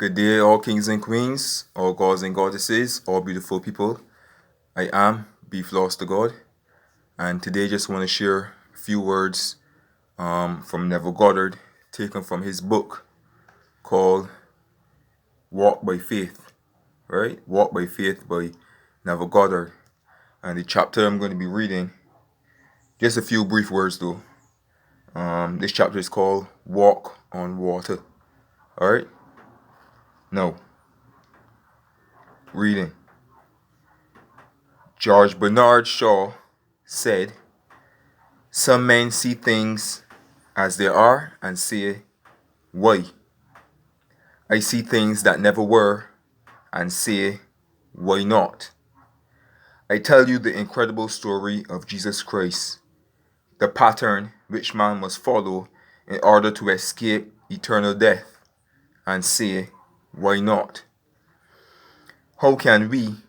Good day, all kings and queens, all gods and goddesses, all beautiful people. I am Beef Lost to God, and today just want to share a few words from Neville Goddard, taken from his book called Walk by Faith, right? Walk by Faith by Neville Goddard. And the chapter I'm going to be reading, just a few brief words though. This chapter is called Walk on Water, all right? Now, reading. George Bernard Shaw said, "Some men see things as they are and say, 'Why?' I see things that never were and say, 'Why not?' I tell you the incredible story of Jesus Christ, the pattern which man must follow in order to escape eternal death, and say, 'Why not?' How can we,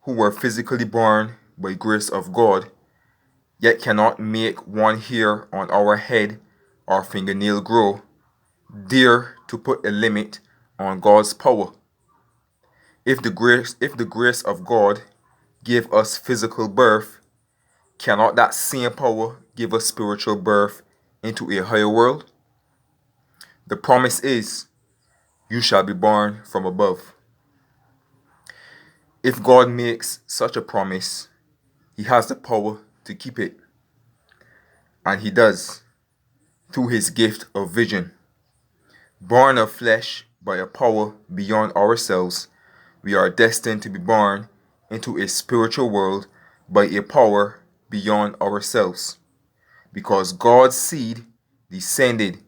who were physically born by grace of God, yet cannot make one hair on our head or fingernail grow, dare to put a limit on God's power? If the grace of God gave us physical birth, cannot that same power give us spiritual birth into a higher world? The promise is, you shall be born from above. If God makes such a promise, He has the power to keep it. And He does, through His gift of vision. Born of flesh by a power beyond ourselves, we are destined to be born into a spiritual world by a power beyond ourselves, because God's seed descended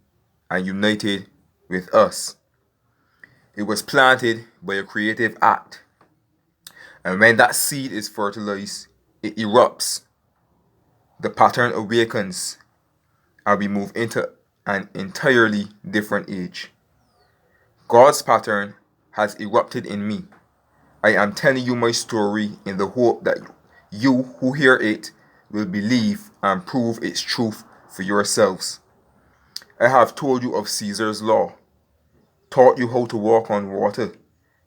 and united with us. It was planted by a creative act, and when that seed is fertilized, it erupts. The pattern awakens, and we move into an entirely different age. God's pattern has erupted in me. I am telling you my story in the hope that you who hear it will believe and prove its truth for yourselves. I have told you of Caesar's law, taught you how to walk on water,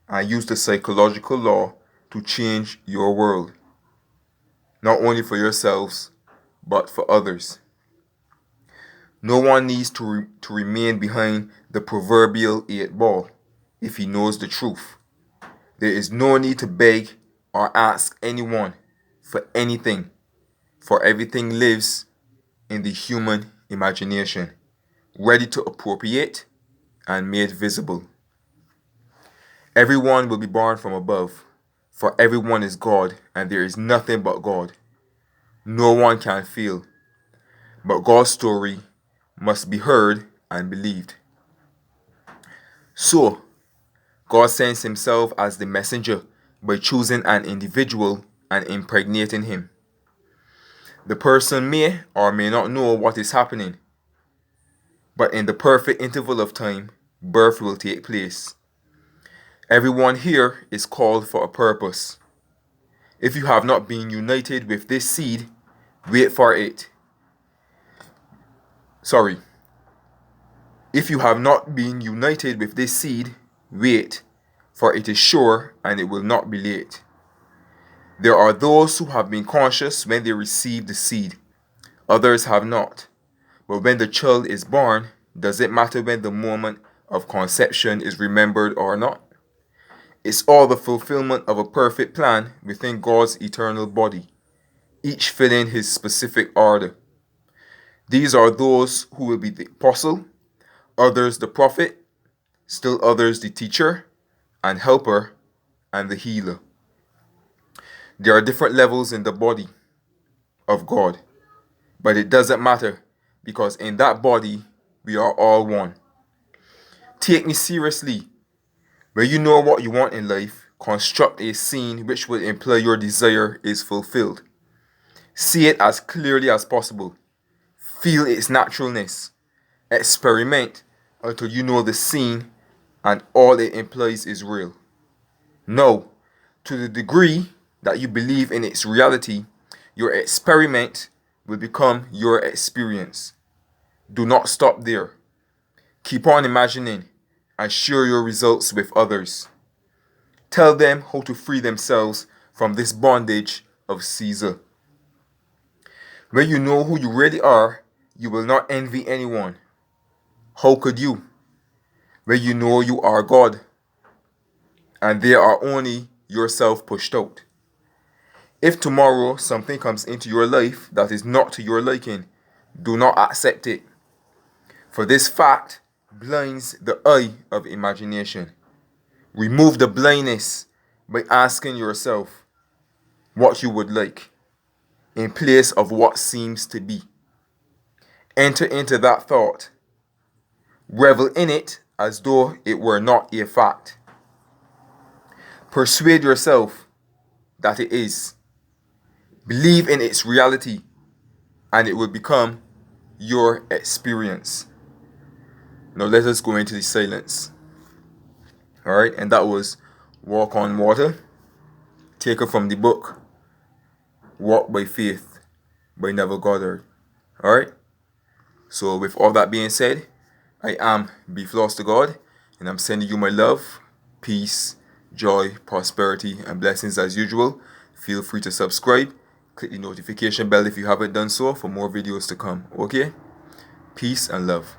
and used the psychological law to change your world, not only for yourselves, but for others. No one needs to remain behind the proverbial 8 ball if he knows the truth. There is no need to beg or ask anyone for anything, for everything lives in the human imagination, ready to appropriate and made visible. Everyone will be born from above, for everyone is God, and there is nothing but God. No one can fail, but God's story must be heard and believed. So, God sends Himself as the messenger by choosing an individual and impregnating him. The person may or may not know what is happening, but in the perfect interval of time, birth will take place. Everyone here is called for a purpose. If you have not been united with this seed, wait for it. If you have not been united with this seed, wait, for it is sure and it will not be late. There are those who have been conscious when they received the seed. Others have not. But when the child is born, does it matter when the moment of conception is remembered or not? It's all the fulfillment of a perfect plan within God's eternal body, each filling His specific order. These are those who will be the apostle, others the prophet, still others the teacher and helper, and the healer. There are different levels in the body of God, but it doesn't matter because in that body we are all one. Take me seriously. When you know what you want in life, construct a scene which will imply your desire is fulfilled. See it as clearly as possible. Feel its naturalness. Experiment until you know the scene and all it implies is real. Now, to the degree that you believe in its reality, your experiment will become your experience. Do not stop there. Keep on imagining. and share your results with others. Tell them how to free themselves from this bondage of Caesar. When you know who you really are, you will not envy anyone. How could you? When you know you are God, and they are only yourself pushed out. If tomorrow something comes into your life that is not to your liking, do not accept it. For this fact blinds the eye of imagination. Remove the blindness by asking yourself what you would like in place of what seems to be. Enter into that thought. Revel in it as though it were not a fact. Persuade yourself that it is. Believe in its reality, and it will become your experience. Now let us go into the silence. Alright, and that was Walk on Water, taken from the book Walk by Faith by Neville Goddard. Alright, so with all that being said, I am Beef Lost to God, and I'm sending you my love, peace, joy, prosperity, and blessings as usual. Feel free to subscribe. Click the notification bell if you haven't done so for more videos to come. Okay? Peace and love.